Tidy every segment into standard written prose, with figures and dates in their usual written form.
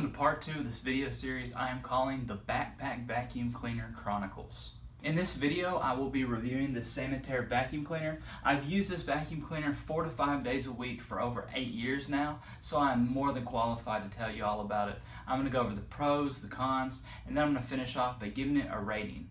Welcome to part 2 of this video series I am calling the Backpack Vacuum Cleaner Chronicles. In this video, I will be reviewing the Sanitaire vacuum cleaner. I've used this vacuum cleaner 4 to 5 days a week for over 8 years now, so I'm more than qualified to tell you all about it. I'm going to go over the pros, the cons, and then I'm going to finish off by giving it a rating.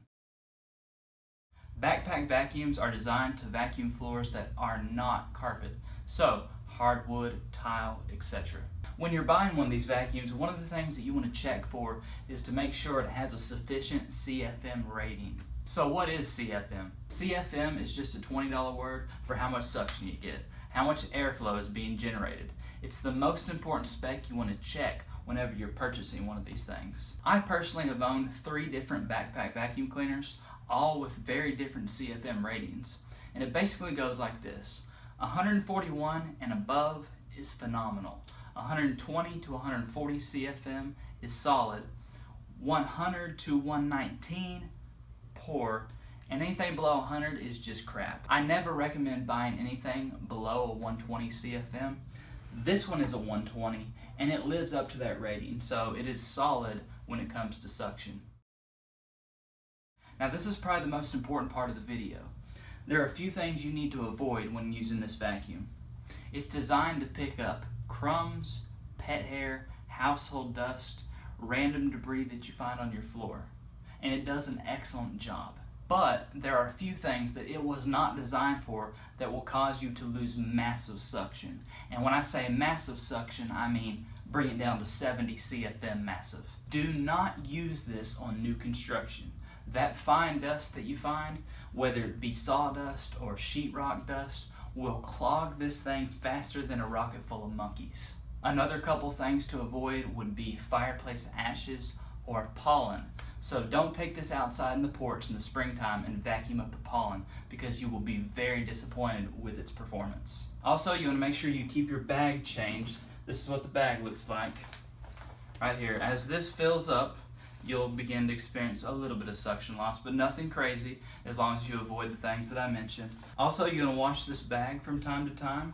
Backpack vacuums are designed to vacuum floors that are not carpet, so hardwood, tile, etc. When you're buying one of these vacuums, one of the things that you want to check for is to make sure it has a sufficient CFM rating. So what is CFM? CFM is just a $20 word for how much suction you get, how much airflow is being generated. It's the most important spec you want to check whenever you're purchasing one of these things. I personally have owned 3 different backpack vacuum cleaners, all with very different CFM ratings. And it basically goes like this. 141 and above is phenomenal. 120 to 140 CFM is solid. 100 to 119, poor. And anything below 100 is just crap. I never recommend buying anything below a 120 CFM. This one is a 120 and it lives up to that rating, so it is solid when it comes to suction. Now this is probably the most important part of the video. There are a few things you need to avoid when using this vacuum. It's designed to pick up crumbs, pet hair, household dust, random debris that you find on your floor. And it does an excellent job. But there are a few things that it was not designed for that will cause you to lose massive suction. And when I say massive suction, I mean bring it down to 70 CFM massive. Do not use this on new construction. That fine dust that you find, whether it be sawdust or sheetrock dust, will clog this thing faster than a rocket full of monkeys. Another couple things to avoid would be fireplace ashes or pollen. So don't take this outside in the porch in the springtime and vacuum up the pollen, because you will be very disappointed with its performance. Also, you want to make sure you keep your bag changed. This is what the bag looks like right here. As this fills up, you'll begin to experience a little bit of suction loss, but nothing crazy as long as you avoid the things that I mentioned. Also, you're going to wash this bag from time to time.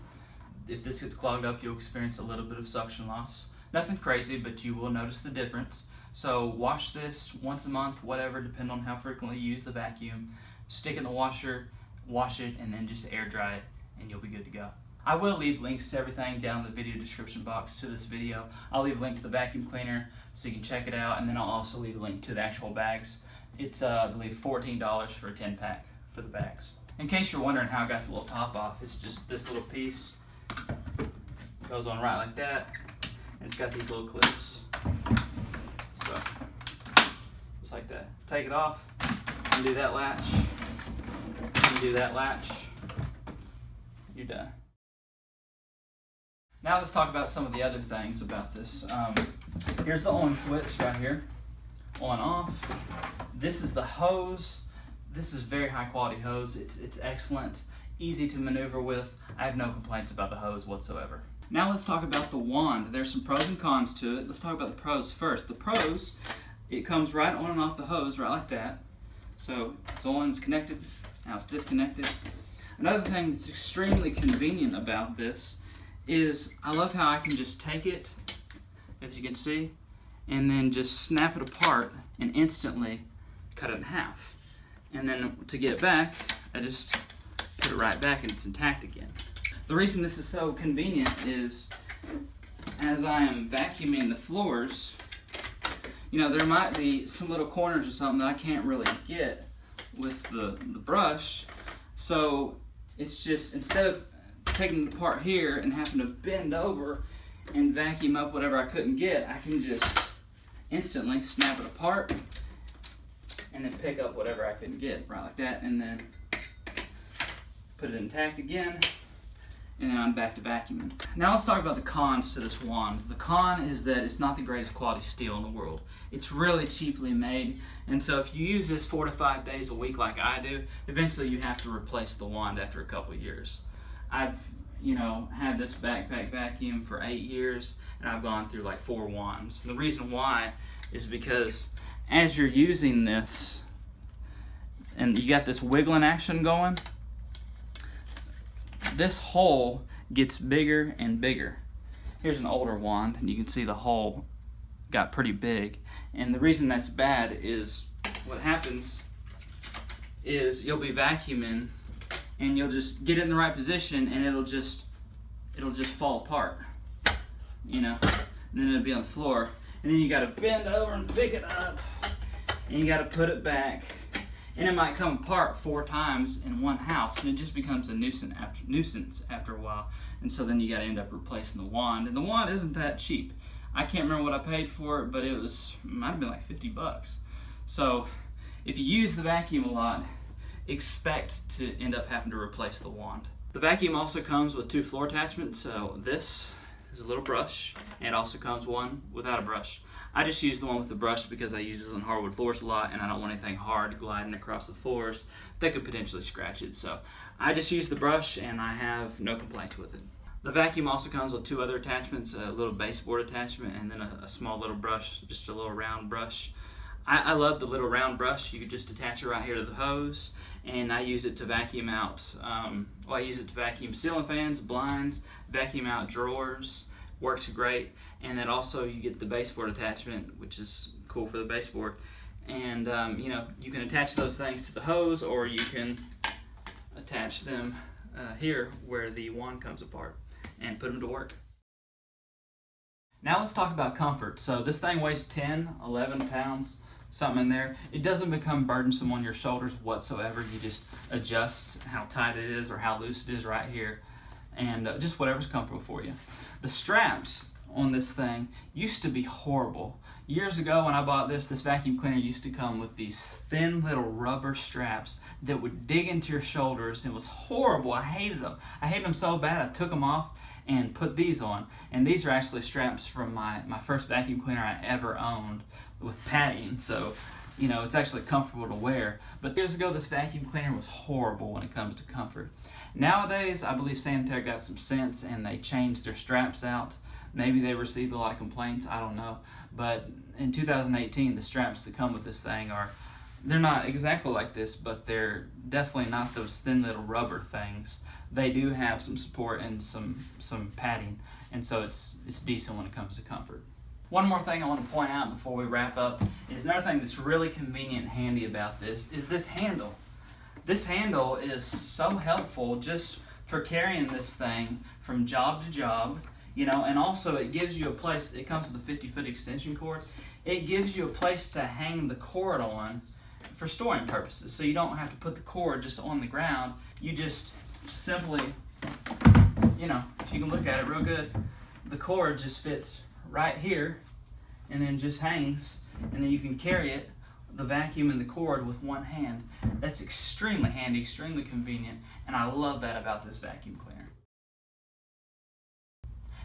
If this gets clogged up, you'll experience a little bit of suction loss. Nothing crazy, but you will notice the difference. So wash this once a month, whatever, depending on how frequently you use the vacuum. Stick it in the washer, wash it, and then just air dry it, and you'll be good to go. I will leave links to everything down in the video description box to this video. I'll leave a link to the vacuum cleaner so you can check it out, and then I'll also leave a link to the actual bags. It's, I believe, $14 for a 10-pack for the bags. In case you're wondering how I got the little top off, it's just this little piece. Goes on right like that, and it's got these little clips. So, just like that. Take it off, undo that latch, undo that latch, you're done. Now let's talk about some of the other things about this. Here's the on switch right here, on off. This is the hose. This is very high quality hose. It's excellent, easy to maneuver with. I have no complaints about the hose whatsoever. Now let's talk about the wand. There's some pros and cons to it. Let's talk about the pros first. The pros, it comes right on and off the hose, right like that. So it's on, it's connected, now it's disconnected. Another thing that's extremely convenient about this is I love how I can just take it, as you can see, and then just snap it apart and instantly cut it in half. And then to get it back, I just put it right back and it's intact again. The reason this is so convenient is as I am vacuuming the floors, you know, there might be some little corners or something that I can't really get with the brush. So it's just, instead of taking it apart here and having to bend over and vacuum up whatever I couldn't get, I can just instantly snap it apart and then pick up whatever I couldn't get, right like that, and then put it intact again, and then I'm back to vacuuming. Now let's talk about the cons to this wand. The con is that it's not the greatest quality steel in the world. It's really cheaply made, and so if you use this 4 to 5 days a week like I do, eventually you have to replace the wand after a couple years. I've, had this backpack vacuum for 8 years, and I've gone through like 4 wands. And the reason why is because as you're using this, and you got this wiggling action going, this hole gets bigger and bigger. Here's an older wand, and you can see the hole got pretty big. And the reason that's bad is what happens is you'll be vacuuming and you'll just get it in the right position and it'll just fall apart, you know, and then it'll be on the floor. And then you gotta bend over and pick it up and you gotta put it back. And it might come apart 4 times in one house, and it just becomes a nuisance after a while. And so then you got to end up replacing the wand. And the wand isn't that cheap. I can't remember what I paid for it, but it might have been like 50 bucks. So if you use the vacuum a lot, expect to end up having to replace the wand. The vacuum also comes with 2 floor attachments. So this is a little brush, and it also comes one without a brush. I just use the one with the brush because I use this on hardwood floors a lot and I don't want anything hard gliding across the floors that could potentially scratch it. So I just use the brush and I have no complaints with it. The vacuum also comes with 2 other attachments, a little baseboard attachment and then a small little brush, just a little round brush. I love the little round brush. You could just attach it right here to the hose, and I use it to vacuum out, I use it to vacuum ceiling fans, blinds, vacuum out drawers. Works great. And then also you get the baseboard attachment, which is cool for the baseboard. And you know, you can attach those things to the hose, or you can attach them here where the wand comes apart and put them to work. Now let's talk about comfort. So this thing weighs 10, 11 pounds, something in there. It doesn't become burdensome on your shoulders whatsoever. You just adjust how tight it is or how loose it is right here, and just whatever's comfortable for you. The straps on this thing used to be horrible. Years ago when I bought this vacuum cleaner used to come with these thin little rubber straps that would dig into your shoulders. It was horrible. I hated them. I hated them so bad I took them off and put these on. And these are actually straps from my first vacuum cleaner I ever owned with padding. So, you know, it's actually comfortable to wear. But years ago this vacuum cleaner was horrible when it comes to comfort. Nowadays, I believe Sanitaire got some sense and they changed their straps out. Maybe they received a lot of complaints, I don't know. But in 2018, the straps that come with this thing they're not exactly like this, but they're definitely not those thin little rubber things. They do have some support and some padding, and so it's decent when it comes to comfort. One more thing I want to point out before we wrap up is another thing that's really convenient and handy about this is this handle. This handle is so helpful just for carrying this thing from job to job, you know, and also it gives you a place. It comes with a 50-foot extension cord. It gives you a place to hang the cord on for storing purposes, so you don't have to put the cord just on the ground. You just simply, you know, if you can look at it real good, the cord just fits right here and then just hangs, and then you can carry it, the vacuum and the cord, with one hand. That's extremely handy, extremely convenient, and I love that about this vacuum cleaner.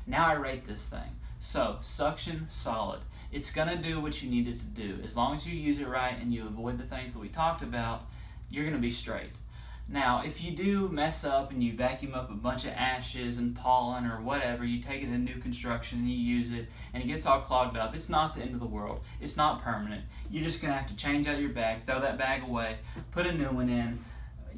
Now I rate this thing. So, suction, solid. It's gonna do what you need it to do. As long as you use it right and you avoid the things that we talked about, you're gonna be straight. Now, if you do mess up and you vacuum up a bunch of ashes and pollen or whatever, you take it in new construction and you use it and it gets all clogged up, it's not the end of the world. It's not permanent. You're just gonna have to change out your bag, throw that bag away, put a new one in.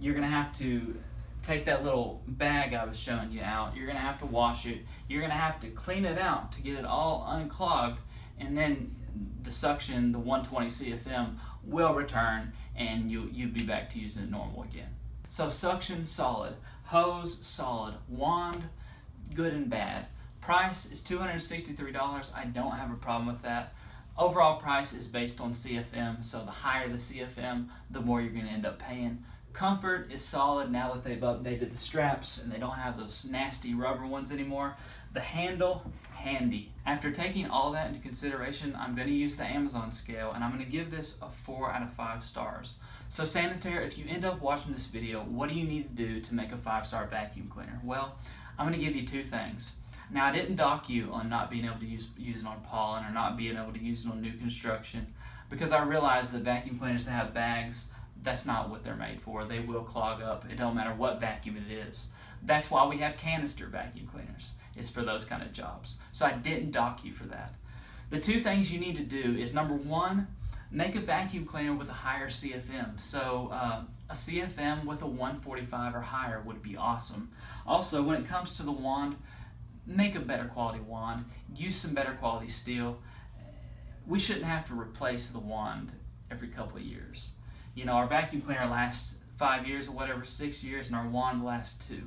You're gonna have to take that little bag I was showing you out. You're gonna have to wash it. You're gonna have to clean it out to get it all unclogged, and then the suction, the 120 CFM, will return and you'll be back to using it normal again. So suction, solid. Hose, solid. Wand, good and bad. Price is $263. I don't have a problem with that. Overall price is based on CFM, so the higher the CFM, the more you're going to end up paying. Comfort is solid now that they've updated the straps and they don't have those nasty rubber ones anymore. The handle, handy. After taking all that into consideration, I'm going to use the Amazon scale and I'm going to give this a 4 out of 5 stars. So Sanitaire, if you end up watching this video, what do you need to do to make a 5-star vacuum cleaner? Well, I'm going to give you 2 things. Now, I didn't dock you on not being able to use it on pollen or not being able to use it on new construction, because I realize that vacuum cleaners that have bags, that's not what they're made for. They will clog up. It don't matter what vacuum it is. That's why we have canister vacuum cleaners. It's for those kind of jobs. So I didn't dock you for that. The 2 things you need to do is, number 1, make a vacuum cleaner with a higher CFM. So a CFM with a 145 or higher would be awesome. Also, when it comes to the wand, make a better quality wand. Use some better quality steel. we shouldn't have to replace the wand every couple of years. You know, our vacuum cleaner lasts 5 years or whatever, 6 years, and our wand lasts 2.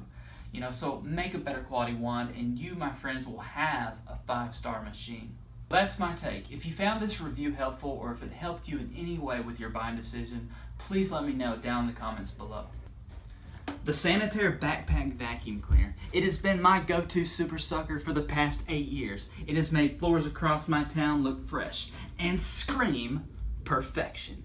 You know, so make a better quality wand and you, my friends, will have a 5-star machine. That's my take. If you found this review helpful or if it helped you in any way with your buying decision, please let me know down in the comments below. The Sanitaire Backpack Vacuum Cleaner. It has been my go-to super sucker for the past 8 years. It has made floors across my town look fresh and scream perfection.